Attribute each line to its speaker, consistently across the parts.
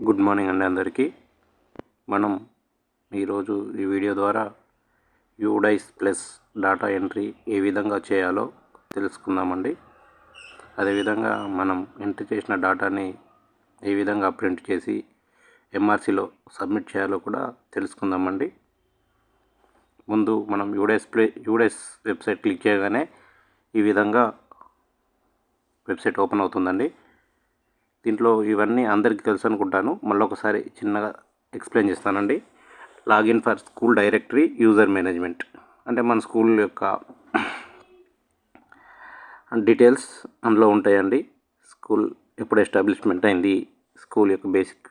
Speaker 1: Good morning అండి అందరికీ. మనం ఈరోజు ఈ వీడియో ద్వారా యూడైస్ ప్లస్ డాటా ఎంట్రీ ఏ విధంగా చేయాలో తెలుసుకుందామండి. అదేవిధంగా మనం ఎంట్రీ చేసిన డాటాని ఏ విధంగా ప్రింట్ చేసి ఎంఆర్సిలో సబ్మిట్ చేయాలో కూడా తెలుసుకుందామండి. ముందు మనం యూడైస్ వెబ్సైట్ క్లిక్ చేయగానే ఈ విధంగా వెబ్సైట్ ఓపెన్ అవుతుందండి. దీంట్లో ఇవన్నీ అందరికీ తెలుసు అనుకుంటాను, మళ్ళీ ఒకసారి చిన్నగా ఎక్స్ప్లెయిన్ చేస్తానండి. Login for school directory user management అంటే మన స్కూల్ యొక్క డీటెయిల్స్ అందులో ఉంటాయండి. స్కూల్ ఎప్పుడు ఎస్టాబ్లిష్మెంట్ అయింది, స్కూల్ యొక్క బేసిక్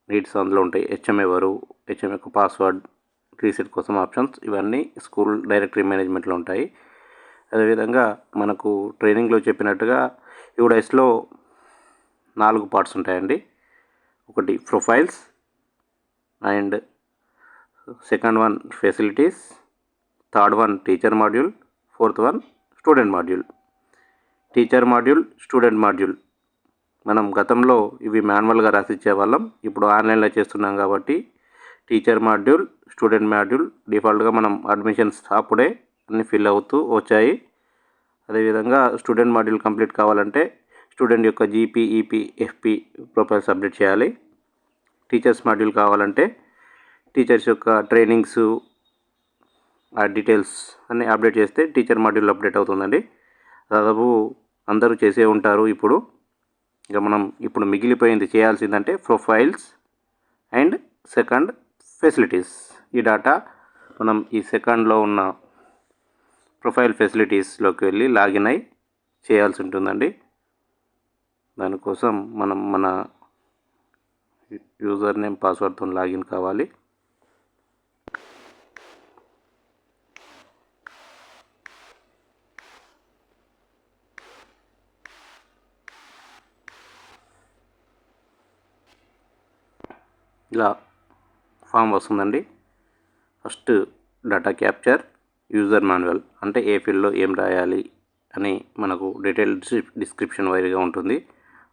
Speaker 1: నీడ్స్ అందులో ఉంటాయి. హెచ్ఎం ఎవరు, హెచ్ఎం యొక్క పాస్వర్డ్, రీసెట్ కోసం ఆప్షన్స్, ఇవన్నీ స్కూల్ డైరెక్టరీ మేనేజ్మెంట్లో ఉంటాయి. అదేవిధంగా మనకు ట్రైనింగ్లో చెప్పినట్టుగా యూడైస్లో 4 పార్ట్స్ ఉంటాయండి. ఒకటి profiles, and second one facilities, third one teacher module, fourth one student module. Teacher module, student module మనం గతంలో ఇవి మాన్యువల్గా రాసిచ్చే వాళ్ళం, ఇప్పుడు ఆన్లైన్లో చేస్తున్నాం కాబట్టి టీచర్ మాడ్యూల్, స్టూడెంట్ మాడ్యూల్ డిఫాల్ట్గా మనం అడ్మిషన్స్ అప్పుడే అన్ని ఫిల్ అవుతూ వచ్చాయి. అదేవిధంగా స్టూడెంట్ మాడ్యూల్ కంప్లీట్ కావాలంటే స్టూడెంట్ యొక్క GP, EP, FP profiles update చేయాలి. టీచర్స్ మాడ్యూల్ కావాలంటే టీచర్స్ యొక్క ట్రైనింగ్స్ ఆ డీటెయిల్స్ అన్నీ అప్డేట్ చేస్తే టీచర్ మాడ్యూల్ అప్డేట్ అవుతుందండి. దాదాపు అందరూ చేసే ఉంటారు. ఇక మనం ఇప్పుడు మిగిలిపోయింది చేయాల్సిందంటే ప్రొఫైల్స్ అండ్ సెకండ్ ఫెసిలిటీస్. ఈ డేటా మనం ఈ సెకండ్లో ఉన్న ప్రొఫైల్ ఫెసిలిటీస్లోకి వెళ్ళి లాగిన్ అయి చేయాల్సి ఉంటుందండి. దానికోసం మనం మన యూజర్ నేమ్, పాస్వర్డ్తో లాగిన్ కావాలి. ఇలా ఫామ్ వస్తుందండి. First data capture, user manual అంటే ఏ ఫీల్డ్లో ఏం రాయాలి అని మనకు డీటెయిల్ డిస్క్రిప్షన్ వైజ్గా ఉంటుంది.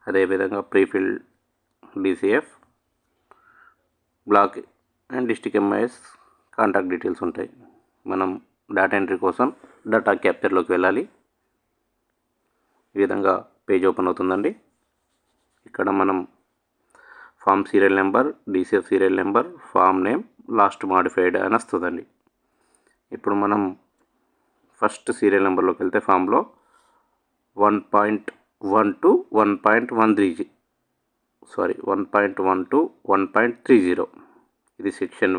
Speaker 1: అదేవిధంగా prefilled DCF, block and district MIS contact details ఉంటాయి. మనం డేటా ఎంట్రీ కోసం డేటా క్యాప్చర్లోకి వెళ్ళాలి. ఈ విధంగా పేజ్ ఓపెన్ అవుతుందండి. ఇక్కడ మనం form serial number, DCF serial number, form name, last modified అని వస్తుందండి. ఇప్పుడు మనం ఫస్ట్ సీరియల్ నెంబర్లోకి వెళ్తే ఫామ్లో 1.1 to 1.130 ఇది section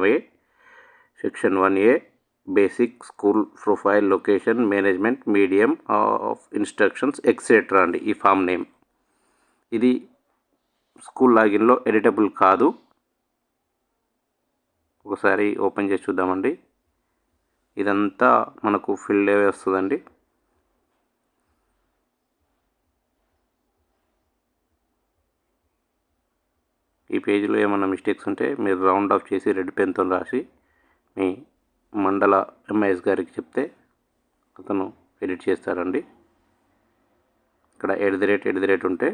Speaker 1: 1A basic school profile, location, management, medium of instructions etcetera అండి. ఈ ఫామ్ నేమ్ ఇది స్కూల్ లాగిన్లో ఎడిటబుల్ కాదు. ఒకసారి ఓపెన్ చేసి చూద్దామండి. ఇదంతా మనకు ఫిల్డ్ వస్తుందండి. ఈ పేజీలో ఏమైనా మిస్టేక్స్ ఉంటే మీరు రౌండ్ ఆఫ్ చేసి రెడ్ పెన్తో రాసి మీ మండల ఎంఐఎస్ గారికి చెప్తే అతను ఎడిట్ చేస్తారండి. ఇక్కడ ఎట్ ది ఉంటే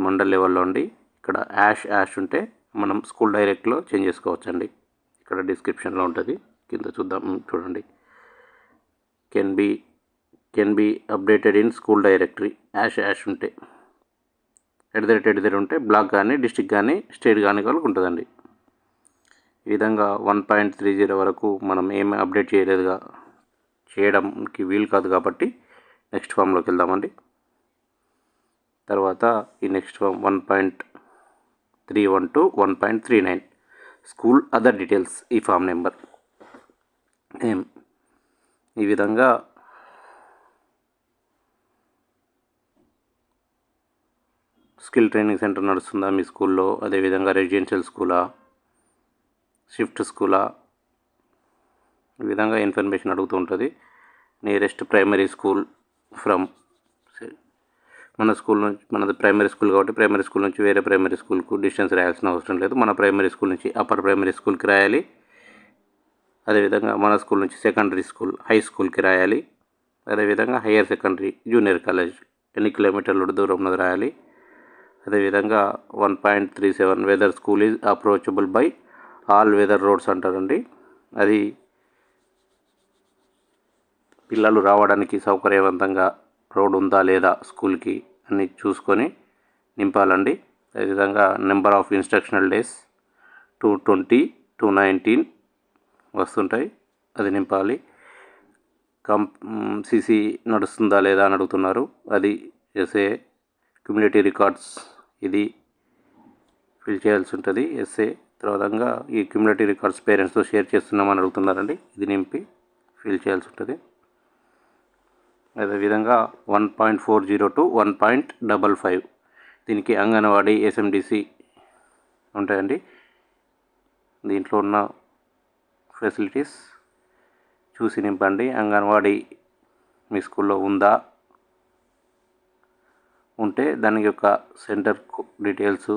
Speaker 1: మండల్ లెవెల్లో ఉండి, ఇక్కడ యాష్ ఉంటే మనం స్కూల్ డైరెక్ట్లో చేంజ్ చేసుకోవచ్చండి. ఇక్కడ డిస్క్రిప్షన్లో ఉంటుంది, కింద చూడండి. Can be updated in school directory. యాష్ ఉంటే ఎట్ ది ఉంటే బ్లాక్ కానీ, డిస్ట్రిక్ట్ కానీ, స్టేట్ కానీ వాళ్ళకి ఉంటుందండి. ఈ విధంగా 1.30 వరకు మనం ఏమి అప్డేట్ చేయడానికి వీలు కాదు కాబట్టి నెక్స్ట్ ఫామ్లోకి వెళ్దామండి. తర్వాత ఈ next form 1.31 to 1.39 school other details. ఈ ఫామ్ నెంబర్ ఈ విధంగా స్కిల్ ట్రైనింగ్ సెంటర్ నడుస్తుందా మీ స్కూల్లో, అదేవిధంగా రెసిడెన్షియల్ స్కూలా, షిఫ్ట్ స్కూలా, ఈ విధంగా ఇన్ఫర్మేషన్ అడుగుతూ ఉంటుంది. నియరెస్ట్ ప్రైమరీ స్కూల్ ఫ్రమ్ మన స్కూల్ నుంచి, మనది ప్రైమరీ స్కూల్ కాబట్టి ప్రైమరీ స్కూల్ నుంచి వేరే ప్రైమరీ స్కూల్కు డిస్టెన్స్ రాయాల్సిన అవసరం లేదు. మన ప్రైమరీ స్కూల్ నుంచి అప్పర్ ప్రైమరీ స్కూల్కి రాయాలి. అదేవిధంగా మన స్కూల్ నుంచి సెకండరీ స్కూల్, హై స్కూల్కి రాయాలి. అదేవిధంగా హయ్యర్ సెకండరీ, జూనియర్ కాలేజ్ ఎన్ని కిలోమీటర్ల దూరం ఉన్నది రాయాలి. అదేవిధంగా 1.37 whether school is approachable by all weather roads అంటారండి. అది పిల్లలు రావడానికి సౌకర్యవంతంగా రోడ్ ఉందా లేదా స్కూల్కి అని చూసుకొని నింపాలండి. అదేవిధంగా number of instructional days 220 to 19 వస్తుంటాయి, అది నింపాలి. సిసి నడుస్తుందా లేదా అని అడుగుతున్నారు, అది ఎస్ఏ. కమ్యూనిటీ రికార్డ్స్ ఇది ఫిల్ చేయాల్సి ఉంటుంది ఎస్ఏ. తర్వాతంగా ఈ కమ్యూనిటీ రికార్డ్స్ పేరెంట్స్తో షేర్ చేస్తున్నామని అడుగుతున్నారండి, ఇది నింపి ఫిల్ చేయాల్సి ఉంటుంది. అదేవిధంగా 1.40 to 1.55 దీనికి అంగన్వాడీ ఎస్ఎండిసి ఉంటాయండి. దీంట్లో ఉన్న ఫెసిలిటీస్ చూసి నింపండి. అంగన్వాడీ మీ స్కూల్లో ఉందా, ఉంటే దాని యొక్క సెంటర్ డీటెయిల్స్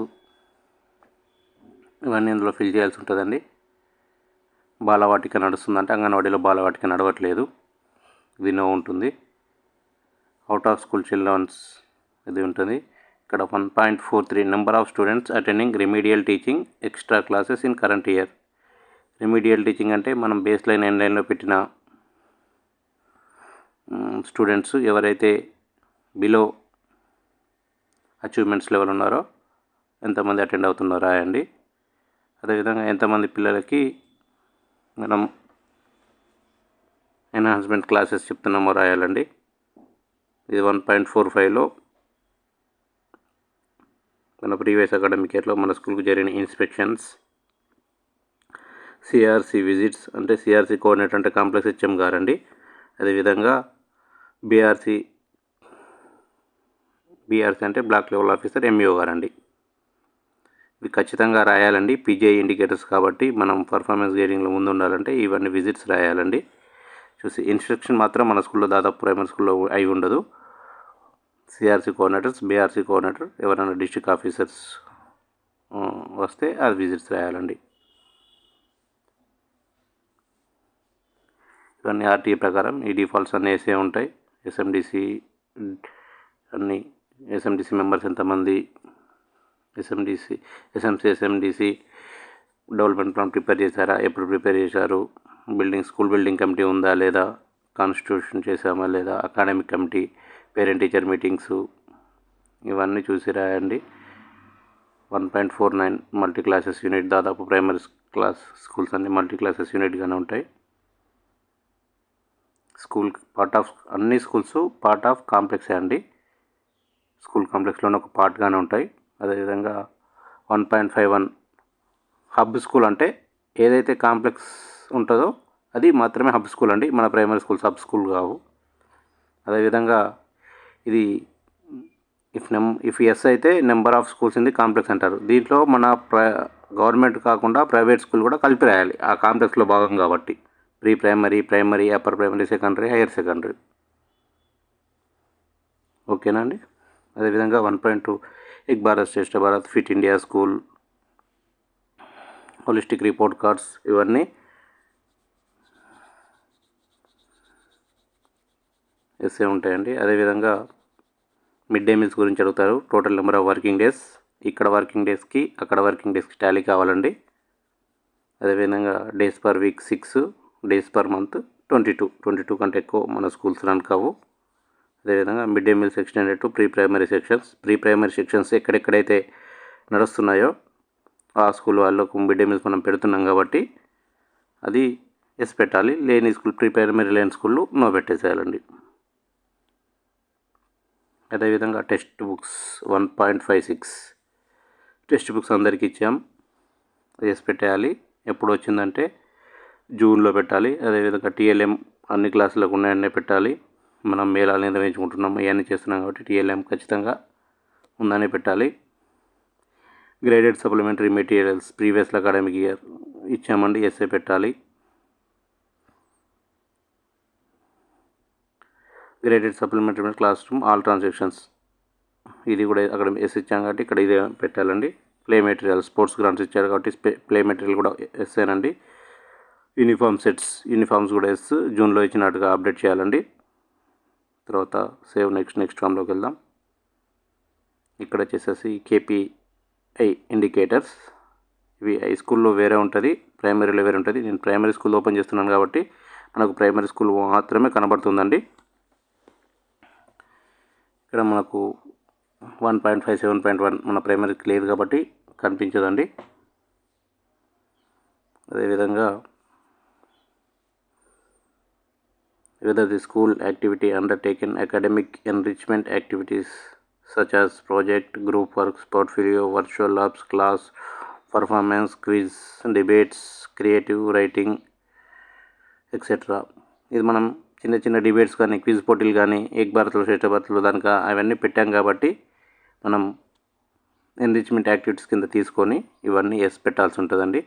Speaker 1: ఇవన్నీ ఇందులో ఫిల్ చేయాల్సి ఉంటుందండి. బాలవాటిక నడుస్తుందంటే అంగన్వాడీలో బాలవాటిక నడవట్లేదు, ఇది నో ఉంటుంది. అవుట్ ఆఫ్ స్కూల్ చిల్డ్రన్స్ ఇది ఉంటుంది. ఇక్కడ 1.43 number of students attending remedial teaching extra classes in current year. Remedial teaching అంటే మనం బేస్ లైన్ ఎండ్ లైన్లో పెట్టిన స్టూడెంట్స్ ఎవరైతే బిలో అచీవ్మెంట్స్ లెవెల్ ఉన్నారో ఎంతమంది అటెండ్ అవుతున్నారో రాయండి. అదేవిధంగా ఎంతమంది పిల్లలకి మనం ఎన్హాన్స్మెంట్ క్లాసెస్ చెప్తున్నామో రాయాలండి. ఇది 1.45లో మన ప్రీవియస్ అకాడమిక్ ఇయర్లో మన స్కూల్కి జరిగిన ఇన్స్పెక్షన్స్, సిఆర్సి విజిట్స్ అంటే సిఆర్సి కోఆర్డినేటర్ అంటే కాంప్లెక్స్ హెచ్ఎం గారండి. అదేవిధంగా బీఆర్సి అంటే బ్లాక్ లెవెల్ ఆఫీసర్ ఎంఈఓ గారండి. ఇవి ఖచ్చితంగా రాయాలండి. పీజీఐ ఇండికేటర్స్ కాబట్టి మనం పర్ఫార్మెన్స్ గ్రేడింగ్లో ముందు ఉండాలంటే ఇవన్నీ విజిట్స్ రాయాలండి. చూసి ఇన్స్ట్రక్షన్ మాత్రం మన స్కూల్లో దాదాపు ప్రైమరీ స్కూల్లో అయి ఉండదు. సిఆర్సి కోఆర్డినేటర్స్, బీఆర్సి కోఆర్డినేటర్ ఎవరైనా డిస్ట్రిక్ట్ ఆఫీసర్స్ వస్తే అది విజిట్స్ రాయాలండి. ఇవన్నీ ఆర్టీఏ ప్రకారం ఈ డిఫాల్ట్స్ అన్నీ వేసే ఉంటాయి. ఎస్ఎండిసి అన్నీ ఎస్ఎండిసి మెంబర్స్ ఎంతమంది, ఎస్ఎండిసి డెవలప్మెంట్ ప్లాన్ ప్రిపేర్ చేశారా, ఎప్పుడు ప్రిపేర్ చేశారు, స్కూల్ బిల్డింగ్ కమిటీ ఉందా లేదా, కాన్స్టిట్యూషన్ చేసామా లేదా, academic committee, parent teacher meetings ఇవన్నీ చూసి రాయండి. 1.49 మల్టీ క్లాసెస్ యూనిట్, దాదాపు ప్రైమరీ క్లాస్ స్కూల్స్ అన్నీ మల్టీ క్లాసెస్ యూనిట్గానే ఉంటాయి. స్కూల్ అన్ని స్కూల్స్ పార్ట్ ఆఫ్ కాంప్లెక్సే అండి, స్కూల్ కాంప్లెక్స్లోనే ఒక పార్ట్గానే ఉంటాయి. అదేవిధంగా 1.51 హబ్ స్కూల్ అంటే ఏదైతే కాంప్లెక్స్ ఉంటుందో అది మాత్రమే హబ్ స్కూల్ అండి, మన ప్రైమరీ స్కూల్స్ హబ్ స్కూల్ కావు. అదేవిధంగా ఇది ఇఫ్ ఎస్ అయితే number of schools in the complex అంటారు. దీంట్లో మన గవర్నమెంట్ కాకుండా ప్రైవేట్ స్కూల్ కూడా కలిపి రాయాలి ఆ కాంప్లెక్స్లో భాగం కాబట్టి. Pre primary, upper primary, secondary, higher secondary. ఓకేనా అండి. అదేవిధంగా 1.2 Ek Bharat Shreshtha Bharat, fit India school, holistic report cards ఇవన్నీ ఎస్ఏ ఉంటాయండి. అదేవిధంగా మిడ్ డే మీల్స్ గురించి అడుగుతారు. Total number of working days, ఇక్కడ వర్కింగ్ డేస్కి అక్కడ వర్కింగ్ డేస్కి టాలీ కావాలండి. అదేవిధంగా days per week 6, days per month 22 కంటే ఎక్కువ మన స్కూల్స్ రన్ కావు. అదేవిధంగా mid day meals extended to pre primary sections ఎక్కడెక్కడైతే నడుస్తున్నాయో ఆ స్కూల్ వాళ్ళకు మిడ్ డే మీల్స్ మనం పెడుతున్నాం కాబట్టి అది ఎస్ పెట్టాలి. లేని స్కూల్ ప్రీ ప్రైమరీ లేని స్కూళ్ళు నో పెట్టేసేయాలండి. అదేవిధంగా టెక్స్ట్ బుక్స్ 1.56 టెక్స్ట్ బుక్స్ అందరికీ ఇచ్చాం, ఎస్ పెట్టేయాలి. ఎప్పుడు వచ్చిందంటే జూన్లో పెట్టాలి. అదేవిధంగా టీఎల్ఎం అన్ని క్లాసులకు ఉన్నాయన్నీ పెట్టాలి. మనం మేళాలు నిర్వహించుకుంటున్నాం, ఇవన్నీ చేస్తున్నాం కాబట్టి టీఎల్ఎం ఖచ్చితంగా ఉందని పెట్టాలి. Graded supplementary materials previous academic year ఇచ్చామండి, ఎస్ఏ పెట్టాలి. Graded supplementary class room all transactions ఇది కూడా అక్కడ ఎస్ ఇచ్చాం కాబట్టి ఇక్కడ ఇదే పెట్టాలండి. ప్లే మెటీరియల్ స్పోర్ట్స్ గ్రాంట్స్ ఇచ్చారు కాబట్టి ప్లే మెటీరియల్ కూడా ఎస్ఏనండి. యూనిఫామ్స్ కూడా ఎస్, జూన్లో ఇచ్చినట్టుగా అప్డేట్ చేయాలండి. తర్వాత సేవ్ నెక్స్ట్ ఫామ్లోకి వెళ్దాం. ఇక్కడ వచ్చేసేసి KPI ఇండికేటర్స్. ఇవి హై స్కూల్లో వేరే ఉంటుంది, ప్రైమరీలో వేరే ఉంటుంది. నేను ప్రైమరీ స్కూల్ ఓపెన్ చేస్తున్నాను కాబట్టి మనకు ప్రైమరీ స్కూల్ మాత్రమే కనబడుతుందండి. ఇక్కడ మనకు 1.5, 7.1 మన ప్రైమరీకి లేదు కాబట్టి కనిపించదండి. అదేవిధంగా whether the school activity undertaken academic enrichment activities such as project, group works, portfolio, virtual labs, class performance, quiz, debates, creative writing, etc. ఇది మనం చిన్న చిన్న డిబేట్స్ కానీ క్విజ్ పోటీలు కానీ ఏక్ భారత్లో శ్రేష్ఠ భారత్లో దానికి అవన్నీ పెట్టాం కాబట్టి మనం ఎన్రిచ్మెంట్ యాక్టివిటీస్ కింద తీసుకొని ఇవన్నీ ఎస్ పెట్టాల్సి ఉంటుందండి.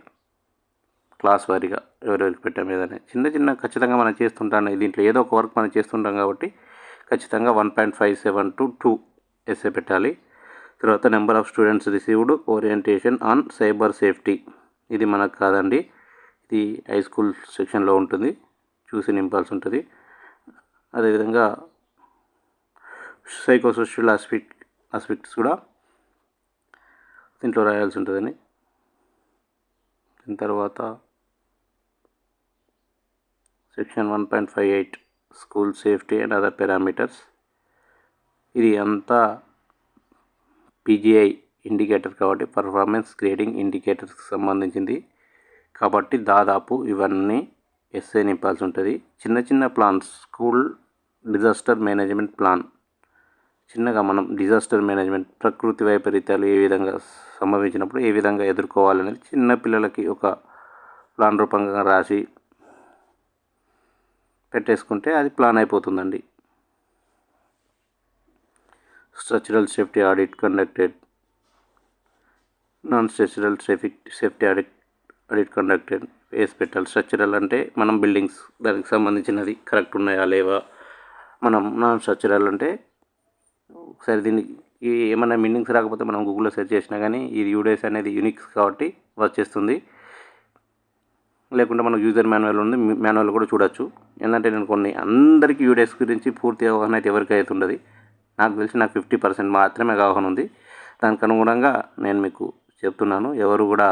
Speaker 1: క్లాస్ వారీగా ఎవరెవరికి పెట్టాం ఏదైనా చిన్న చిన్న ఖచ్చితంగా మనం చేస్తుంటాం. దీంట్లో ఏదో ఒక వర్క్ మనం చేస్తుంటాం కాబట్టి ఖచ్చితంగా 1.57 to 2 ఎస్ఏ పెట్టాలి. తర్వాత number of students received orientation on cyber safety, ఇది మనకు కాదండి, ఇది హై స్కూల్ సెక్షన్లో ఉంటుంది, చూసి నింపాల్సి ఉంటుంది. అదేవిధంగా సైకోసోషల్ ఆస్పెక్ట్స్ కూడా దీంట్లో రాయాల్సి ఉంటుందని. దీని తర్వాత section 1.58 school safety and other parameters, ఇది అంతా PGI ఇండికేటర్ కాబట్టి పర్ఫార్మెన్స్ గ్రేడింగ్ ఇండికేటర్స్కి సంబంధించింది కాబట్టి దాదాపు ఇవన్నీ ఎస్ఏ నింపాల్సి ఉంటుంది. చిన్న చిన్న plans, school disaster management plan, చిన్నగా మనం డిజాస్టర్ మేనేజ్మెంట్ ప్రకృతి వైపరీత్యాలు ఏ విధంగా సంభవించినప్పుడు ఏ విధంగా ఎదుర్కోవాలనేది చిన్న పిల్లలకి ఒక ప్లాన్ రూపంగా రాసి పెట్టేసుకుంటే అది ప్లాన్ అయిపోతుందండి. Structural safety audit conducted, non structural safety audit conducted వేసి పెట్టాలి. స్ట్రక్చరల్ అంటే మనం బిల్డింగ్స్ దానికి సంబంధించినది కరెక్ట్ ఉన్నాయా లేవా, మనం నాన్ స్ట్రక్చరల్ అంటే ఒకసారి దీనికి ఏమైనా మీనింగ్స్ రాకపోతే మనం గూగుల్లో సెర్చ్ చేసినా కానీ ఇది యూడేస్ అనేది యూనిక్స్ కాబట్టి వచ్చేస్తుంది. లేకుంటే మనకు యూజర్ మాన్యువల్ ఉంది, మాన్యువల్ కూడా చూడొచ్చు. ఏంటంటే నేను కొన్ని అందరికీ యూడేస్ గురించి పూర్తి అవగాహన అయితే ఎవరికి అవుతుండదు. నాకు తెలిసి నాకు 50% మాత్రమే అవగాహన ఉంది. దానికి అనుగుణంగా నేను మీకు చెప్తున్నాను. ఎవరు కూడా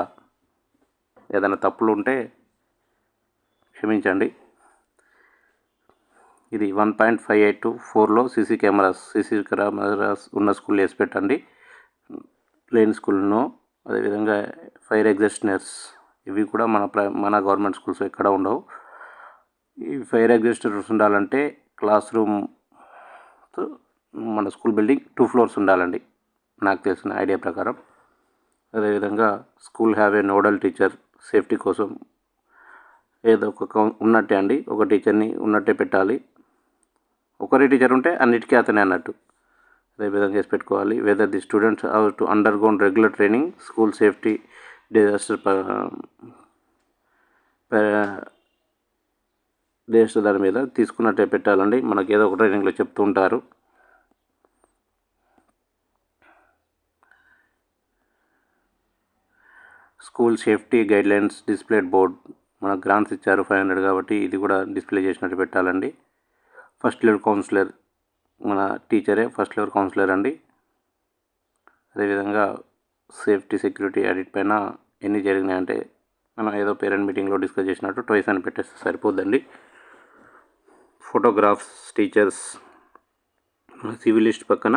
Speaker 1: ఏదైనా తప్పులు ఉంటే క్షమించండి. ఇది 1.58 to 4లో సీసీ కెమెరాస్ ఉన్న స్కూల్ వేసి పెట్టండి. ప్లేన్ స్కూల్ను, అదేవిధంగా ఫైర్ ఎగ్జిస్టర్స్ ఇవి కూడా మన గవర్నమెంట్ స్కూల్స్ ఎక్కడ ఉండవు. ఈ ఫైర్ ఎగ్జిస్టర్స్ ఉండాలంటే క్లాస్ రూమ్ మన స్కూల్ బిల్డింగ్ 2 floors ఉండాలండి నాకు తెలిసిన ఐడియా ప్రకారం. అదేవిధంగా school have a nodal teacher, safety కోసం ఏదో ఒక ఉన్నట్టే అండి, ఒక టీచర్ని ఉన్నట్టే పెట్టాలి. ఒకరి టీచర్ ఉంటే అన్నిటికీ అతనే అన్నట్టు, అదేవిధంగా చేసి పెట్టుకోవాలి. Whether the students have to undergone regular training school safety disaster దాని మీద తీసుకున్నట్టే పెట్టాలండి. మనకి ఏదో ఒక ట్రైనింగ్లో చెప్తూ ఉంటారు. School safety guidelines displayed board, మనకు గ్రాంట్స్ ఇచ్చారు 500 కాబట్టి ఇది కూడా డిస్ప్లే చేసినట్టు పెట్టాలండి. ఫస్ట్ లెవెల్ కౌన్సిలర్, మన టీచరే ఫస్ట్ లెవెల్ కౌన్సిలర్ అండి. అదేవిధంగా సేఫ్టీ సెక్యూరిటీ ఆడిట్ పైన ఎన్ని జరిగినాయంటే మనం ఏదో పేరెంట్ మీటింగ్లో డిస్కస్ చేసినట్టు ట్వైస్ అని పెట్టేస్తే సరిపోద్దండి. ఫోటోగ్రాఫ్స్ టీచర్స్, సివిల్ లిస్ట్ పక్కన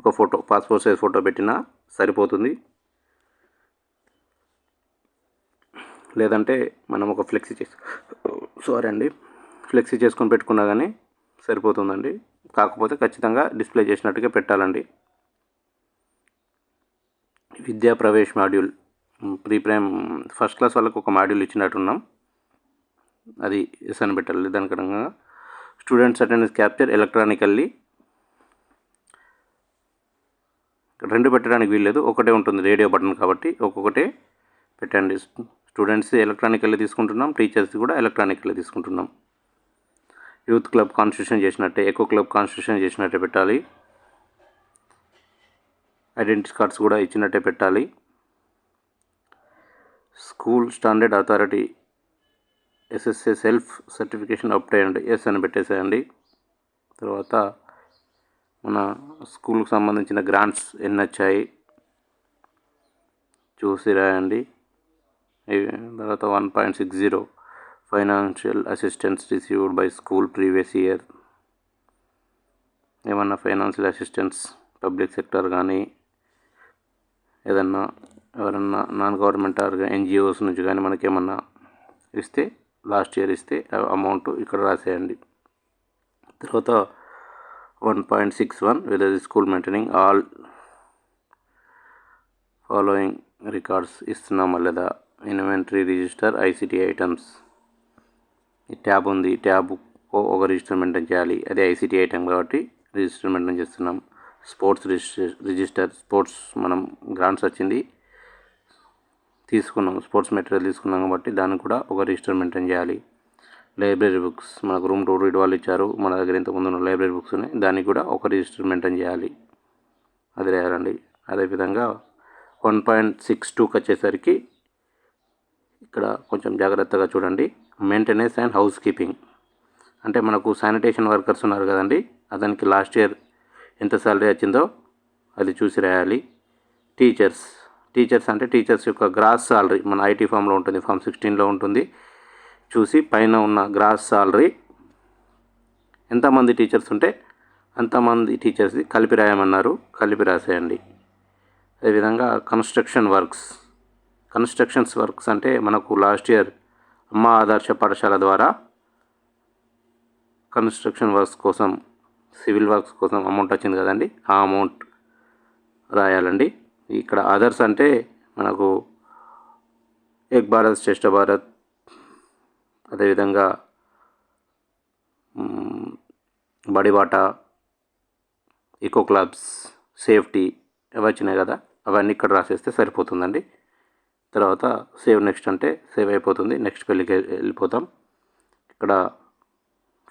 Speaker 1: ఒక ఫోటో, పాస్పోర్ట్ సైజ్ ఫోటో పెట్టినా సరిపోతుంది. లేదంటే మనం ఒక ఫ్లెక్సీ చేసుకొని పెట్టుకున్నా కానీ సరిపోతుందండి. కాకపోతే ఖచ్చితంగా డిస్ప్లే చేసినట్టుగా పెట్టాలండి. విద్యా ప్రవేశ్ మాడ్యూల్, ఫస్ట్ క్లాస్ వాళ్ళకు ఒక మాడ్యూల్ ఇచ్చినట్టున్నాం, అది ఎస్ అని పెట్టాలి. దానికన్నా స్టూడెంట్స్ అటెండెన్స్ క్యాప్చర్ ఎలక్ట్రానికల్లీ, 2 పెట్టడానికి వీల్లేదు, ఒకటే ఉంటుంది రేడియో బటన్ కాబట్టి ఒక్కొక్కటే పెట్టండి. స్టూడెంట్స్ ఎలక్ట్రానికల్లీ తీసుకుంటున్నాం, టీచర్స్ కూడా ఎలక్ట్రానికల్లీ తీసుకుంటున్నాం. యూత్ క్లబ్ కాన్స్టిట్యూషన్ చేసినట్టే, ఎకో క్లబ్ కాన్స్టిట్యూషన్ చేసినట్టే పెట్టాలి. ఐడెంటిటీ కార్డ్స్ కూడా ఇచ్చినట్టే పెట్టాలి. School standard authority SSA self certification obtained yes అని పెట్టేసేయండి. తర్వాత మన స్కూల్కి సంబంధించిన గ్రాంట్స్ ఎన్ని వచ్చాయి చూసి రాయండి. తర్వాత 1.60 financial assistance received by school previous year. ఏమన్నా ఫైనాన్షియల్ అసిస్టెన్స్ పబ్లిక్ సెక్టర్ కానీ ఏదన్నా ఎవరన్నా నాన్ గవర్నమెంట్ ఎన్జిఓస్ నుంచి కానీ మనకేమన్నా ఇస్తే లాస్ట్ ఇయర్ ఇస్తే అమౌంట్ ఇక్కడ రాసేయండి. తర్వాత 1.61 whether the school maintaining all following records ఇస్తున్నామా లేదా. ఇన్వెంటరీ రిజిస్టర్ ఐసిటీ ఐటమ్స్ ఈ ట్యాబ్ ఉంది, ట్యాబ్ ఒక రిజిస్టర్ మెయింటైన్ చేయాలి, అదే ఐసిటీ ఐటమ్ కాబట్టి రిజిస్టర్ మెయింటైన్ చేస్తున్నాం. స్పోర్ట్స్ రిజిస్టర్ స్పోర్ట్స్ మనం గ్రాంట్స్ వచ్చింది తీసుకున్నాం, స్పోర్ట్స్ మెటీరియల్ తీసుకున్నాం కాబట్టి దానికి కూడా ఒక రిజిస్టర్ మెయింటైన్ చేయాలి. లైబ్రరీ బుక్స్ మనకు రూమ్ టు రీడ్ వాళ్ళు ఇచ్చారు, మన దగ్గర ఇంతకుముందు ఉన్న లైబ్రరీ బుక్స్ ఉన్నాయి, దానికి కూడా ఒక రిజిస్టర్ మెయింటైన్ చేయాలి, అది రాయాలండి. అదేవిధంగా 1.62కి వచ్చేసరికి ఇక్కడ కొంచెం జాగ్రత్తగా చూడండి. మెయింటెనెన్స్ అండ్ హౌస్ కీపింగ్ అంటే మనకు శానిటేషన్ వర్కర్స్ ఉన్నారు కదండి, అతనికి లాస్ట్ ఇయర్ ఎంత శాలరీ వచ్చిందో అది చూసి రాయాలి. టీచర్స్ అంటే టీచర్స్ యొక్క గ్రాస్ శాలరీ మన ఐటీ ఫామ్లో ఉంటుంది, ఫామ్ 16లో ఉంటుంది, చూసి పైన ఉన్న గ్రాస్ శాలరీ ఎంతమంది టీచర్స్ ఉంటే అంతమంది టీచర్స్ది కలిపి రాయమన్నారు, కలిపి రాసేయండి. అదేవిధంగా కన్స్ట్రక్షన్స్ వర్క్స్ అంటే మనకు లాస్ట్ ఇయర్ అమ్మ ఆదర్శ పాఠశాల ద్వారా కన్స్ట్రక్షన్ వర్క్స్ కోసం సివిల్ వర్క్స్ కోసం అమౌంట్ వచ్చింది కదండి, ఆ అమౌంట్ రాయాలండి. ఇక్కడ అదర్స్ అంటే మనకు ఏక్ భారత్ శ్రేష్ఠ భారత్, అదేవిధంగా బడిబాట, ఈకో క్లబ్స్, సేఫ్టీ అవి వచ్చినాయి కదా, అవన్నీ ఇక్కడ రాసేస్తే సరిపోతుందండి. తర్వాత సేవ్ నెక్స్ట్ అంటే సేవ్ అయిపోతుంది, నెక్స్ట్ పెళ్ళికి వెళ్ళిపోతాం. ఇక్కడ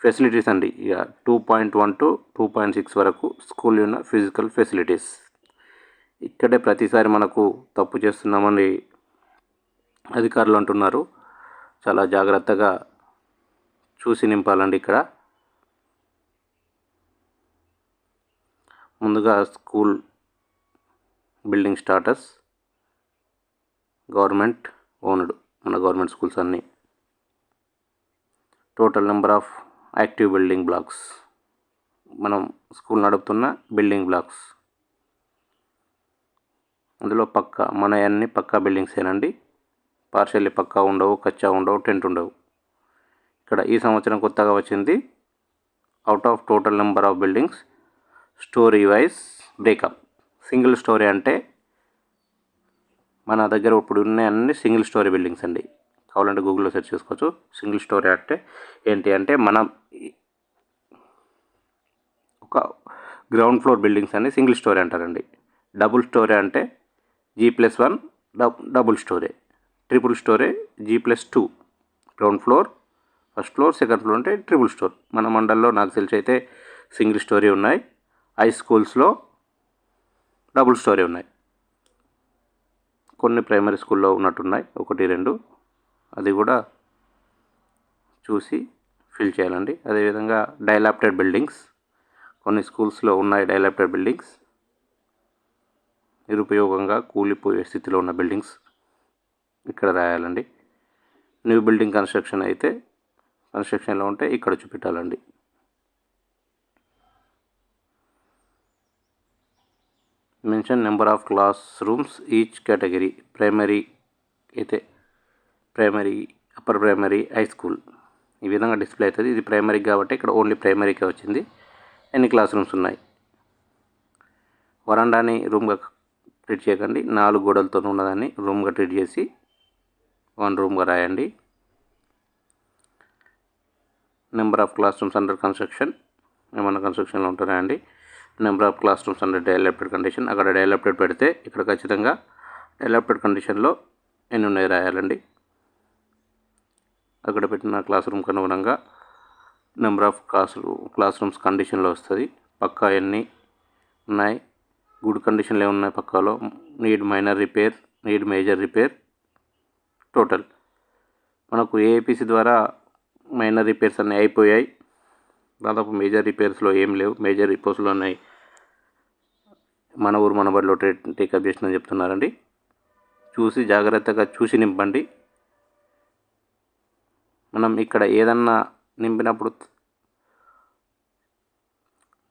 Speaker 1: ఫెసిలిటీస్ అండి, ఇక 2.1 to 2.6 వరకు స్కూల్ ఉన్న ఫిజికల్ ఫెసిలిటీస్. ఇక్కడే ప్రతిసారి మనకు తప్పు చేస్తున్నామని అధికారులు అంటున్నారు, చాలా జాగ్రత్తగా చూసి నింపాలండి. ఇక్కడ ముందుగా school building status government owned, మన గవర్నమెంట్ స్కూల్స్ అన్నీ. Total number of active building blocks, మనం స్కూల్ నడుపుతున్న బిల్డింగ్ బ్లాక్స్, అందులో మన అన్ని పక్కా బిల్డింగ్సేనండి, పార్షియల్లీ పక్కా ఉండవు, కచ్చా ఉండవు, టెంట్ ఉండవు. ఇక్కడ ఈ సంవత్సరం కొత్తగా వచ్చింది out of total number of buildings story wise breakup. Single story అంటే మన దగ్గర ఇప్పుడు ఉన్న అన్ని సింగిల్ స్టోరీ బిల్డింగ్స్ అండి, కావాలంటే గూగుల్లో సెర్చ్ చేసుకోవచ్చు. సింగిల్ స్టోరీ అంటే ఏంటి అంటే మనం ఒక గ్రౌండ్ ఫ్లోర్ బిల్డింగ్స్ అన్ని సింగిల్ స్టోరీ అంటారండి. డబుల్ స్టోరీ అంటే G+1 double story, triple story G+2 ground floor, first floor, second floor అంటే ట్రిపుల్ స్టోర్. మన మండల్లో నాకు తెలిసి అయితే సింగిల్ స్టోరీ ఉన్నాయి, హై స్కూల్స్లో డబుల్ స్టోరీ ఉన్నాయి, కొన్ని ప్రైమరీ స్కూల్లో ఉన్నట్టున్నాయి 1-2, అది కూడా చూసి ఫిల్ చేయాలండి. అదేవిధంగా డైలాప్టెడ్ బిల్డింగ్స్, కొన్ని స్కూల్స్లో ఉన్నాయి డైలాప్టెడ్ బిల్డింగ్స్, నిరుపయోగంగా కూలిపోయే స్థితిలో ఉన్న బిల్డింగ్స్ ఇక్కడ రాయాలండి. న్యూ బిల్డింగ్ కన్స్ట్రక్షన్లో ఉంటే ఇక్కడ చూపెట్టాలండి. Mention number of class rooms each category. Primary అయితే primary, upper primary, high school ఈ విధంగా డిస్ప్లే అవుతుంది. ఇది ప్రైమరీ కాబట్టి ఇక్కడ ఓన్లీ ప్రైమరీకే వచ్చింది. ఎన్ని క్లాస్ రూమ్స్ ఉన్నాయి. వరండాని రూమ్గా ట్రీట్ చేయకండి, 4 గోడలతో ఉన్నదాన్ని రూమ్గా ట్రీట్ చేసి 1 రూమ్గా రాయండి. Number of class rooms under construction, ఏమన్నా కన్స్ట్రక్షన్లో ఉంటారా అండి. Number of class rooms under dilapidated condition, అక్కడ డైలాప్టెడ్ పెడితే ఇక్కడ ఖచ్చితంగా డైలాప్టెడ్ కండిషన్లో ఎన్ని ఉన్నాయి రాయాలండి. అక్కడ పెట్టిన క్లాస్ రూమ్కి అనుగుణంగా నెంబర్ ఆఫ్ క్లాస్ రూమ్స్ కండిషన్లో వస్తుంది. పక్కా ఎన్ని ఉన్నాయి, గుడ్ కండిషన్లో ఏమున్నాయి పక్కాలో, need minor repair, need major repair, total. మనకు ఏఐపిసి ద్వారా మైనర్ రిపేర్స్ అన్నీ అయిపోయాయి, దాదాపు మేజర్ రిపేర్స్లో ఏం లేవు, మేజర్ రిపేర్స్లో ఉన్నాయి మన ఊరు మన బడిలో టేకప్ చేసిన చెప్తున్నారండి. చూసి జాగ్రత్తగా చూసి నింపండి. మనం ఇక్కడ ఏదన్నా నింపినప్పుడు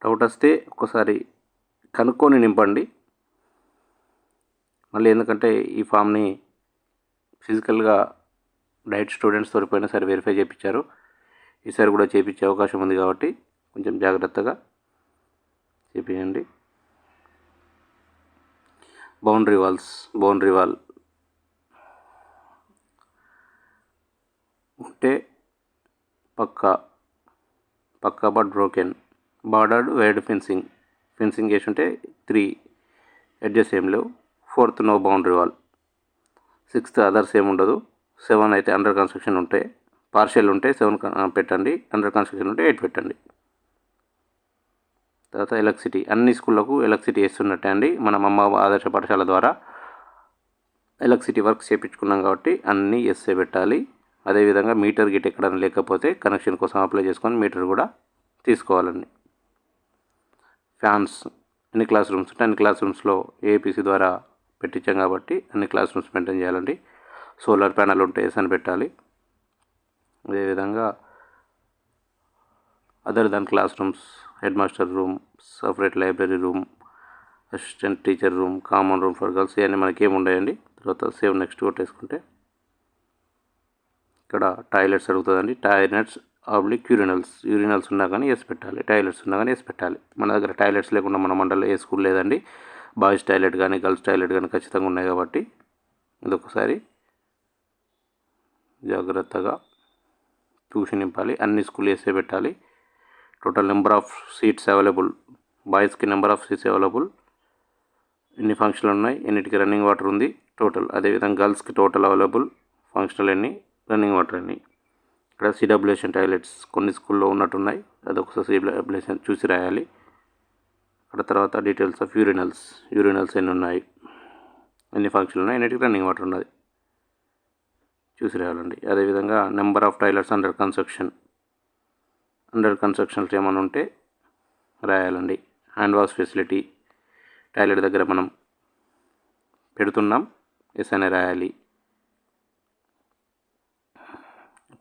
Speaker 1: డౌట్ వస్తే ఒకసారి కనుక్కొని నింపండి. మళ్ళీ ఎందుకంటే ఈ ఫామ్ని ఫిజికల్గా డైట్ స్టూడెంట్స్ తోడిపోయినా సరే వెరిఫై చేయించారు. ఈసారి కూడా చేయించే అవకాశం ఉంది కాబట్టి కొంచెం జాగ్రత్తగా చేయించండి. బౌండరీ వాల్ ఉంటే pucca but broken. Barbed wire fencing వేసి ఉంటే 3 ఎడ్జెస్ ఏం లేవు. 4th no boundary wall. 6th others ఏముండదు. 7 అయితే అండర్ కన్స్ట్రక్షన్ ఉంటే, పార్షియల్ ఉంటే 7 పెట్టండి, అండర్ కన్స్ట్రక్షన్ ఉంటే 8 పెట్టండి. తర్వాత ఎలక్ట్రిసిటీ, అన్ని స్కూళ్ళకు ఎలక్ట్రిసిటీ వేస్తున్నట్టే అండి. మనం అమ్మ ఆదర్శ పాఠశాల ద్వారా ఎలక్ట్రిసిటీ వర్క్స్ చేయించుకున్నాం కాబట్టి అన్నీ ఎస్ఏ పెట్టాలి. అదేవిధంగా మీటర్ గిట్ ఎక్కడైనా లేకపోతే కనెక్షన్ కోసం అప్లై చేసుకొని మీటర్ కూడా తీసుకోవాలండి. ఫ్యాన్స్ అన్ని క్లాస్ రూమ్స్ ఉంటే అన్ని క్లాస్ రూమ్స్లో ఏపీసీ ద్వారా పెట్టించాం కాబట్టి అన్ని క్లాస్ రూమ్స్ మెయింటైన్ చేయాలండి. సోలార్ ప్యానల్ ఉంటే ఎస్ఎన్ పెట్టాలి. అదేవిధంగా other than class rooms, head master room, separate library room, assistant teacher room, common room for girls, ఇవన్నీ మనకి ఏమి ఉండయండి. తర్వాత సేవ్ నెక్స్ట్ కొట్టేసుకుంటే ఇక్కడ టాయిలెట్స్ అడుగుతుందండి. టాయిలెట్స్ యూరినల్స్ ఉన్నా కానీ ఎస్ పెట్టాలి. టాయిలెట్స్ ఉన్నా కానీ ఎస్ పెట్టాలి. మన దగ్గర టాయిలెట్స్ లేకుండా మన మండలంలో ఏ స్కూల్ లేదండి. బాయ్స్ టాయిలెట్ కానీ గర్ల్స్ టాయిలెట్ కానీ ఖచ్చితంగా ఉన్నాయి కాబట్టి ఇదొకసారి జాగ్రత్తగా చూసి నింపాలి. అన్ని స్కూల్ ఎస్ఏ పెట్టాలి. Total number of seats available, బాయ్స్కి నెంబర్ ఆఫ్ సీట్స్ అవైలబుల్, ఎన్ని ఫంక్షన్లు ఉన్నాయి, ఎన్నిటికి రన్నింగ్ వాటర్ ఉంది టోటల్. అదేవిధంగా గర్ల్స్కి టోటల్ అవైలబుల్, ఫంక్షనల్ ఎన్ని, రన్నింగ్ వాటర్ ఎన్ని. ఇక్కడ సిడబ్ల్యూఎస్ఎన్ టాయిలెట్స్ కొన్ని స్కూల్లో ఉన్నట్టున్నాయి, అదొకసారి సిడబ్ల్యూఎస్ఎన్ చూసి రాయాలి. అక్కడ తర్వాత డీటెయిల్స్ ఆఫ్ యూరినల్స్ ఎన్ని ఉన్నాయి, ఎన్ని ఫంక్షన్లు ఉన్నాయి, ఎన్నిటికి రన్నింగ్ వాటర్ ఉన్నది చూసి రాయాలండి. అదేవిధంగా number of toilets under constructions ఏమైనా ఉంటే రాయాలండి. హ్యాండ్ వాష్ ఫెసిలిటీ టాయిలెట్ దగ్గర మనం పెడుతున్నాం, ఎస్ అనే రాయాలి.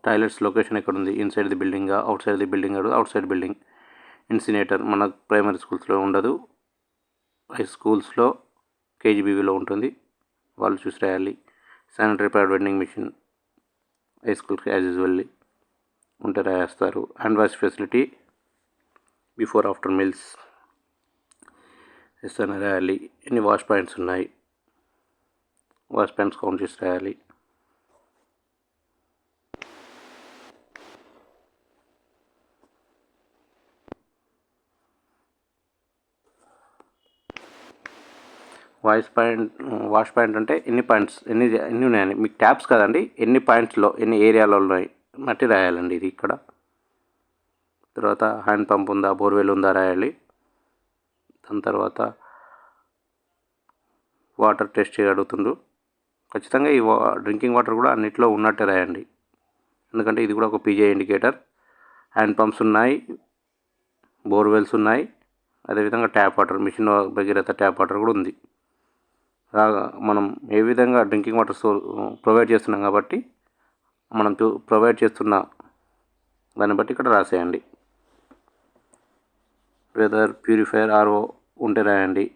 Speaker 1: టాయిలెట్స్ లొకేషన్ ఎక్కడ ఉంది, inside the building, outside the building, outside building. Incinerator మన ప్రైమరీ స్కూల్స్లో ఉండదు, హై స్కూల్స్లో కేజీబీవీలో ఉంటుంది, వాళ్ళు చూసి రాయాలి. Sanitary pad vending machine high స్కూల్కి యాజ్ యూజువల్లీ ఉంటే రాయేస్తారు. Hand wash facility before after meals yes అని రాయాలి. ఎన్ని వాష్ పాయింట్స్ ఉన్నాయి, వాష్ పాయింట్స్ కౌంట్ చేసి రాయాలి. వాష్ పాయింట్ అంటే ఎన్ని పాయింట్స్ ఎన్ని ఉన్నాయండి, మీకు ట్యాప్స్ కదండి, ఎన్ని పాయింట్స్లో ఎన్ని ఏరియాలో ఉన్నాయి మట్టి రాయాలండి ఇది ఇక్కడ. తర్వాత హ్యాండ్ పంప్ ఉందా, బోర్వెల్ ఉందా రాయాలి. దాని తర్వాత వాటర్ టెస్ట్ అడుగుతుండ్రు, ఖచ్చితంగా ఈ డ్రింకింగ్ వాటర్ కూడా అన్నిట్లో ఉన్నట్టే రాయండి, ఎందుకంటే ఇది కూడా ఒక పీజే ఇండికేటర్. హ్యాండ్ పంప్స్ ఉన్నాయి, బోర్వెల్స్ ఉన్నాయి, అదేవిధంగా tap water, mission Bhagiratha tap water కూడా ఉంది. మనం ఏ విధంగా డ్రింకింగ్ వాటర్ ప్రొవైడ్ చేస్తున్నాం కాబట్టి మనం ప్రొవైడ్ చేస్తున్న దాన్ని బట్టి ఇక్కడ రాసేయండి. వెదర్ ప్యూరిఫైయర్ ఆర్ఓ ఉంటే రాయండి.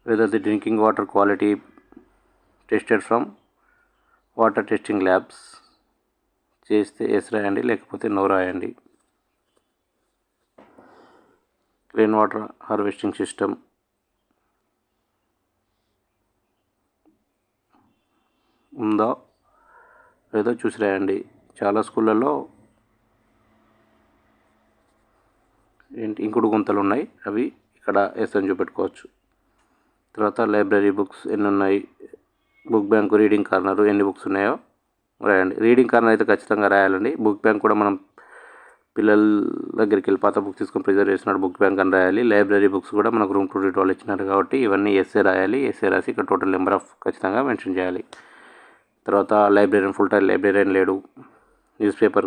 Speaker 1: Whether the drinking water quality tested from water testing labs చేస్తే ఎస్ రాయండి, లేకపోతే నో రాయండి. రెయిన్ వాటర్ హార్వెస్టింగ్ సిస్టమ్ ఉందా లేదో చూసి రాయండి. చాలా స్కూళ్ళల్లో ఇంకుడు గుంతలు ఉన్నాయి, అవి ఇక్కడ ఎస్ అని చూపెట్టుకోవచ్చు. తర్వాత లైబ్రరీ బుక్స్ ఎన్ని ఉన్నాయి, బుక్ బ్యాంకు, రీడింగ్ కార్నర్ ఎన్ని బుక్స్ ఉన్నాయో రాయండి. రీడింగ్ కార్నర్ అయితే ఖచ్చితంగా రాయాలండి. బుక్ బ్యాంక్ కూడా మనం పిల్లల దగ్గరికి వెళ్ళి పాత బుక్ తీసుకొని ప్రిజర్వ్ చేసినట్టు బుక్ బ్యాంక్ అని రాయాలి. లైబ్రరీ బుక్స్ కూడా మనకు రూమ్ 212 ఇచ్చినారు కాబట్టి ఇవన్నీ ఎస్ఏ రాయాలి. ఎస్ఏ రాసి ఇక్కడ టోటల్ నెంబర్ ఆఫ్ ఖచ్చితంగా మెన్షన్ చేయాలి. తర్వాత లైబ్రరీయన్ ఫుల్ టైం లైబ్రరీయన్ లేడు, న్యూస్ పేపర్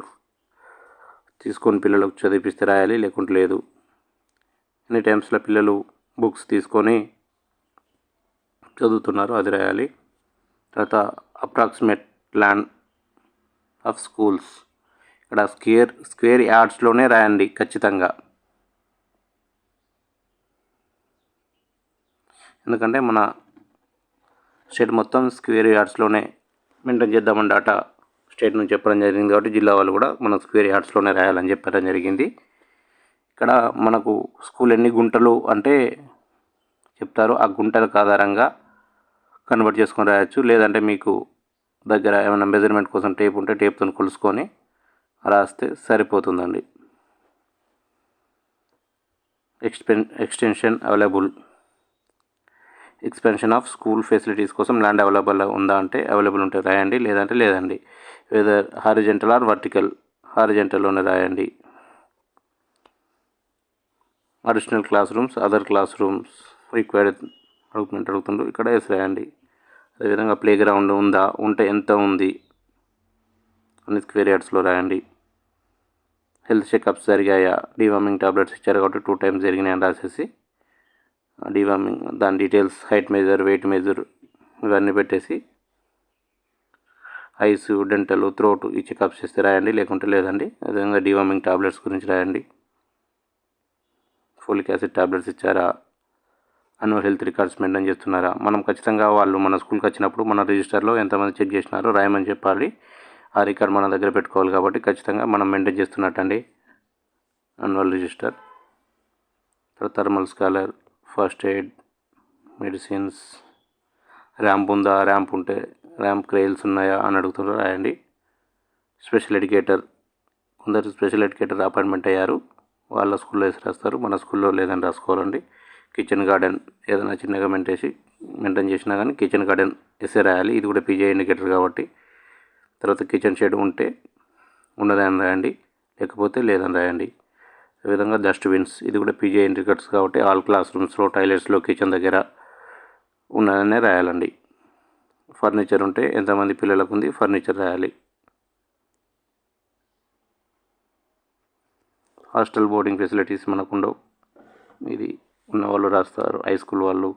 Speaker 1: తీసుకొని పిల్లలకు చదివిపిస్తే రాయాలి, లేకుంటే లేదు. ఎన్ని టైమ్స్లో పిల్లలు బుక్స్ తీసుకొని చదువుతున్నారు అది రాయాలి. తర్వాత అప్రాక్సిమేట్ ప్లాన్ ఆఫ్ స్కూల్స్, ఇక్కడ స్క్వేర్ యార్డ్స్లోనే రాయండి ఖచ్చితంగా. ఎందుకంటే మన స్టేట్ మొత్తం స్క్వేర్ యార్డ్స్లోనే మెయింటైన్ చేద్దామని డాటా స్టేట్ నుంచి చెప్పడం జరిగింది కాబట్టి జిల్లా వాళ్ళు కూడా మనం స్క్వేర్ యార్డ్స్లోనే రాయాలని చెప్పడం జరిగింది. ఇక్కడ మనకు స్కూల్ ఎన్ని గుంటలు అంటే చెప్తారు, ఆ గుంటలకు ఆధారంగా కన్వర్ట్ చేసుకొని రాయొచ్చు. లేదంటే మీకు దగ్గర ఏమైనా మెజర్మెంట్ కోసం టేప్ ఉంటే టేప్తో కొలుసుకొని రాస్తే సరిపోతుందండి. Extension available, expansion of school facilities కోసం ల్యాండ్ అవైలబుల్ ఉందా అంటే అవైలబుల్ ఉంటే రాయండి, లేదంటే లేదండి. వెదర్ హారిజెంటల్ ఆర్ వర్టికల్, హారిజెంటల్లోనే రాయండి. Additional class rooms, other class rooms required అడుగుతుండ్రు, ఇక్కడ ఎస్ రాయండి. అదేవిధంగా ప్లే గ్రౌండ్ ఉందా, ఉంటే ఎంత ఉంది అని స్క్వేర్ యార్డ్స్లో రాయండి. హెల్త్ చెకప్స్ జరిగాయా, డివార్మింగ్ టాబ్లెట్స్ ఇచ్చారు కాబట్టి 2 times జరిగినాయి అని రాసేసి డివార్మింగ్ దాని details, height measure, weight measure ఇవన్నీ పెట్టేసి ఐస్, డెంటల్, థ్రోట్ ఈ చెకప్స్ చేస్తే రాయండి, లేకుంటే లేదండి. అదేవిధంగా డివార్మింగ్ టాబ్లెట్స్ గురించి రాయండి. ఫోలిక్ యాసిడ్ టాబ్లెట్స్ ఇచ్చారా, అన్యువల్ హెల్త్ రికార్డ్స్ మెయింటైన్ చేస్తున్నారా. మనం ఖచ్చితంగా వాళ్ళు మన స్కూల్కి వచ్చినప్పుడు మన రిజిస్టర్లో ఎంతమంది చెక్ చేసినారో రాయమని చెప్పాలి. ఆ రికార్డ్ మన దగ్గర పెట్టుకోవాలి కాబట్టి ఖచ్చితంగా మనం మెయింటైన్ చేస్తున్నట్టండి annual register. Thermal scanner, first aid, medicines, ramp ఉందా, ర్యాంప్ ఉంటే ర్యాంప్ క్రెయిల్స్ ఉన్నాయా అని అడుగుతున్నారు, రాయండి. స్పెషల్ ఎడ్యుకేటర్, కొందరు స్పెషల్ ఎడ్యుకేటర్ అపాయింట్మెంట్ అయ్యారు, వాళ్ళ స్కూల్లో వేసి రాస్తారు, మన స్కూల్లో లేదని రాసుకోవాలండి. కిచెన్ గార్డెన్ ఏదైనా చిన్నగా మెయింటైన్ చేసినా కానీ కిచెన్ గార్డెన్ ఎస్ఏ రాయాలి, ఇది కూడా పీజే ఇండికేటర్ కాబట్టి. తర్వాత కిచెన్ షెడ్ ఉంటే ఉన్నదని రాయండి, లేకపోతే లేదని రాయండి. అదేవిధంగా డస్ట్బిన్స్, ఇది కూడా పీజే ఇండికేటర్స్ కాబట్టి ఆల్ క్లాస్ రూమ్స్లో, టాయిలెట్స్లో, కిచెన్ దగ్గర ఉన్నదనే రాయాలండి. ఫర్నిచర్ ఉంటే ఎంతమంది పిల్లలకు ఉంది ఫర్నిచర్ రాయాలి. హాస్టల్ బోర్డింగ్ ఫెసిలిటీస్ మనకు ఉండవు, ఇది ఉన్నవాళ్ళు రాస్తారు, హై స్కూల్ వాళ్ళు,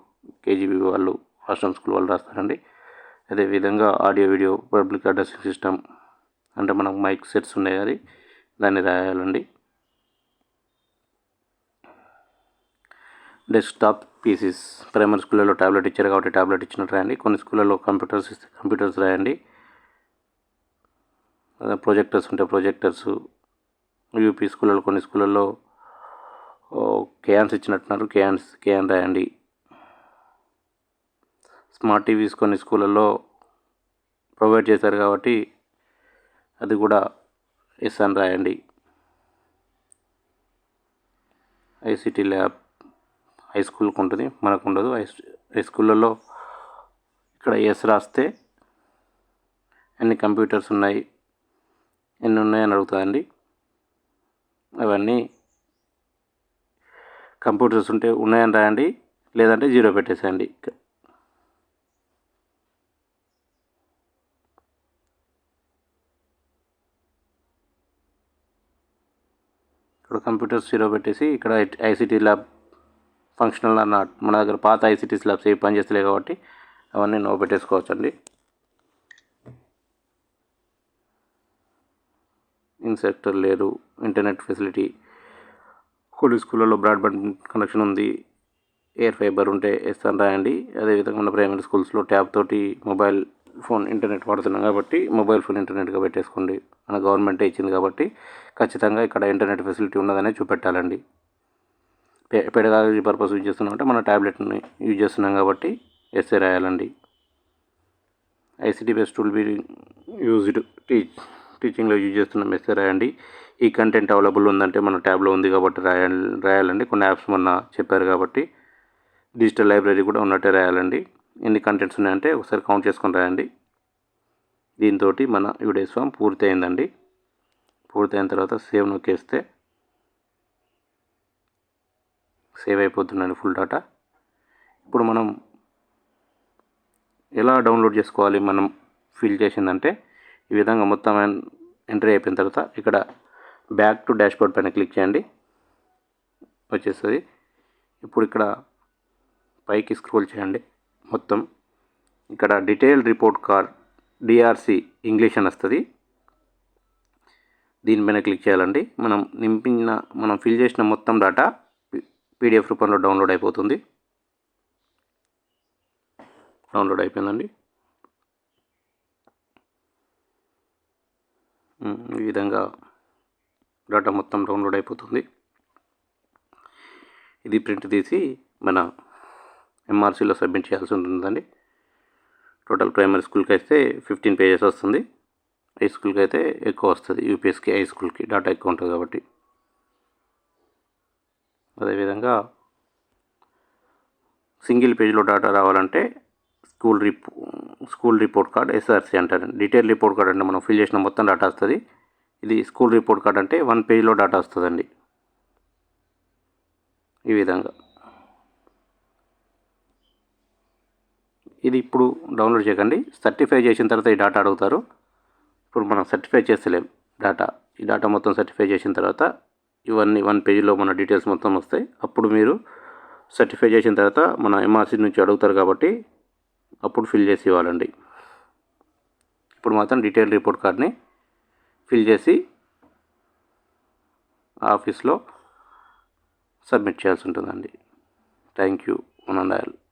Speaker 1: కేజీబీ వాళ్ళు, హాస్టల్ స్కూల్ వాళ్ళు రాస్తారండి. అదేవిధంగా audio video public addressing system అంటే మనకు మైక్ సెట్స్ ఉన్నాయి అది దాన్ని రాయాలండి. డెస్క్టాప్ పీసీస్, ప్రైమరీ స్కూళ్ళలో ట్యాబ్లెట్ ఇచ్చారు కాబట్టి ట్యాబ్లెట్ ఇచ్చినట్టు రాయండి. కొన్ని స్కూళ్ళలో కంప్యూటర్స్ ఇస్తే కంప్యూటర్స్ రాయండి. ప్రొజెక్టర్స్ ఉంటే ప్రొజెక్టర్స్, యూపీ స్కూళ్ళలో కొన్ని స్కూళ్ళల్లో కేయాన్స్ ఇచ్చినట్టున్నారు, కేయాన్ రాయండి. స్మార్ట్ టీవీస్ కొన్ని స్కూళ్ళల్లో ప్రొవైడ్ చేశారు కాబట్టి అది కూడా ఎస్ అని రాయండి. ఐసిటీ ల్యాబ్ హై స్కూల్కి ఉంటుంది, మనకు ఉండదు. హై స్కూళ్ళల్లో ఇక్కడ ఎస్ రాస్తే ఎన్ని కంప్యూటర్స్ ఉన్నాయి, ఎన్ని ఉన్నాయని అడుగుతుందండి. అవన్నీ కంప్యూటర్స్ ఉంటే ఉన్నాయని రాయండి, లేదంటే 0 పెట్టేసేయండి. ఇక్కడ కంప్యూటర్స్ 0 పెట్టేసి ఇక్కడ ఐసిటీ ల్యాబ్ ఫంక్షనల్ అన్న మన దగ్గర పాత ఐసిటీ ల్యాబ్స్ ఏవి పనిచేస్తలేవు కాబట్టి అవన్నీ నో పెట్టేసుకోవచ్చండి. ఇన్సెక్టర్ లేదు, ఇంటర్నెట్ ఫెసిలిటీ కొన్ని స్కూళ్ళలో బ్రాడ్బ్యాండ్ కనెక్షన్ ఉంది, ఎయిర్ ఫైబర్ ఉంటే ఎస్ అని రాయండి. అదేవిధంగా మన ప్రైమరీ స్కూల్స్లో ట్యాబ్ తోటి మొబైల్ ఫోన్ ఇంటర్నెట్ వాడుతున్నాం కాబట్టి మొబైల్ ఫోన్ ఇంటర్నెట్గా పెట్టేసుకోండి, మన గవర్నమెంటే ఇచ్చింది కాబట్టి ఖచ్చితంగా ఇక్కడ ఇంటర్నెట్ ఫెసిలిటీ ఉన్నదనే చూపెట్టాలండి. పెడగాలజీ పర్పస్ యూజ్ చేస్తున్నాం అంటే మన ట్యాబ్లెట్ని యూజ్ చేస్తున్నాం కాబట్టి ఎస్ఏ రాయాలండి. ICT based tool be used టీచింగ్లో యూజ్ చేస్తున్నాం ఎస్ఏ రాయండి. ఈ కంటెంట్ అవైలబుల్ ఉందంటే మన ట్యాబ్లో ఉంది కాబట్టి రాయాలండి. కొన్ని యాప్స్ మొన్న చెప్పారు కాబట్టి డిజిటల్ లైబ్రరీ కూడా ఉన్నట్టే రాయాలండి. ఎన్ని కంటెంట్స్ ఉన్నాయంటే ఒకసారి కౌంట్ చేసుకొని రాయండి. దీంతో మన యూడేస్ ఫామ్ పూర్తి అయిందండి. పూర్తయిన తర్వాత సేవ్ నొక్కేస్తే సేవ్ అయిపోతుందండి ఫుల్ డేటా. ఇప్పుడు మనం ఎలా డౌన్లోడ్ చేసుకోవాలి, మనం ఫిల్ చేసిందంటే ఈ విధంగా మొత్తం ఎంట్రీ అయిపోయిన తర్వాత ఇక్కడ బ్యాక్ టు డాష్బోర్డ్ పైన క్లిక్ చేయండి, వచ్చేస్తుంది. ఇప్పుడు ఇక్కడ పైకి స్క్రోల్ చేయండి. మొత్తం ఇక్కడ detail report card DRC English అని వస్తుంది. దీనిపైన క్లిక్ చేయాలండి. మనం ఫిల్ చేసిన మొత్తం డేటా పీడిఎఫ్ రూపంలో డౌన్లోడ్ అయిపోతుంది. డౌన్లోడ్ అయిపోయిందండి. ఈ విధంగా డేటా మొత్తం డౌన్లోడ్ అయిపోతుంది. ఇది ప్రింట్ తీసి మన ఎంఆర్సీలో సబ్మిట్ చేయాల్సి ఉంటుందండి. టోటల్ ప్రైమరీ స్కూల్కి అయితే 15 పేజెస్ వస్తుంది. హై స్కూల్కి అయితే ఎక్కువ వస్తుంది. యూపీఎస్కి హై స్కూల్కి డేటా ఎక్కువ ఉంటుంది కాబట్టి. అదేవిధంగా సింగిల్ పేజ్లో డేటా రావాలంటే స్కూల్ రిపోర్ట్ కార్డ్ ఎస్ఆర్సి అంటారు. డీటెయిల్ రిపోర్ట్ కార్డ్ అంటే మనం ఫిల్ చేసిన మొత్తం డేటా వస్తుంది. ఇది స్కూల్ రిపోర్ట్ కార్డ్ అంటే 1 పేజ్లో డేటా వస్తుందండి. ఈ విధంగా ఇది ఇప్పుడు డౌన్లోడ్ చేయకండి. సర్టిఫై చేసిన తర్వాత ఈ డేటా అడుగుతారు. ఇప్పుడు మనం సర్టిఫై చేస్తలేం ఈ డేటా మొత్తం సర్టిఫై చేసిన తర్వాత ఇవన్నీ 1 పేజీలో మన డీటెయిల్స్ మొత్తం వస్తాయి. అప్పుడు మీరు సర్టిఫై చేసిన తర్వాత మన ఎంఆర్సీ నుంచి అడుగుతారు కాబట్టి అప్పుడు ఫిల్ చేసి ఇవ్వాలండి. ఇప్పుడు మాత్రం డీటెయిల్ రిపోర్ట్ కార్డ్ని ఫిల్ చేసి ఆఫీస్లో సబ్మిట్ చేయాల్సి ఉంటుందండి. Thank you. One and all.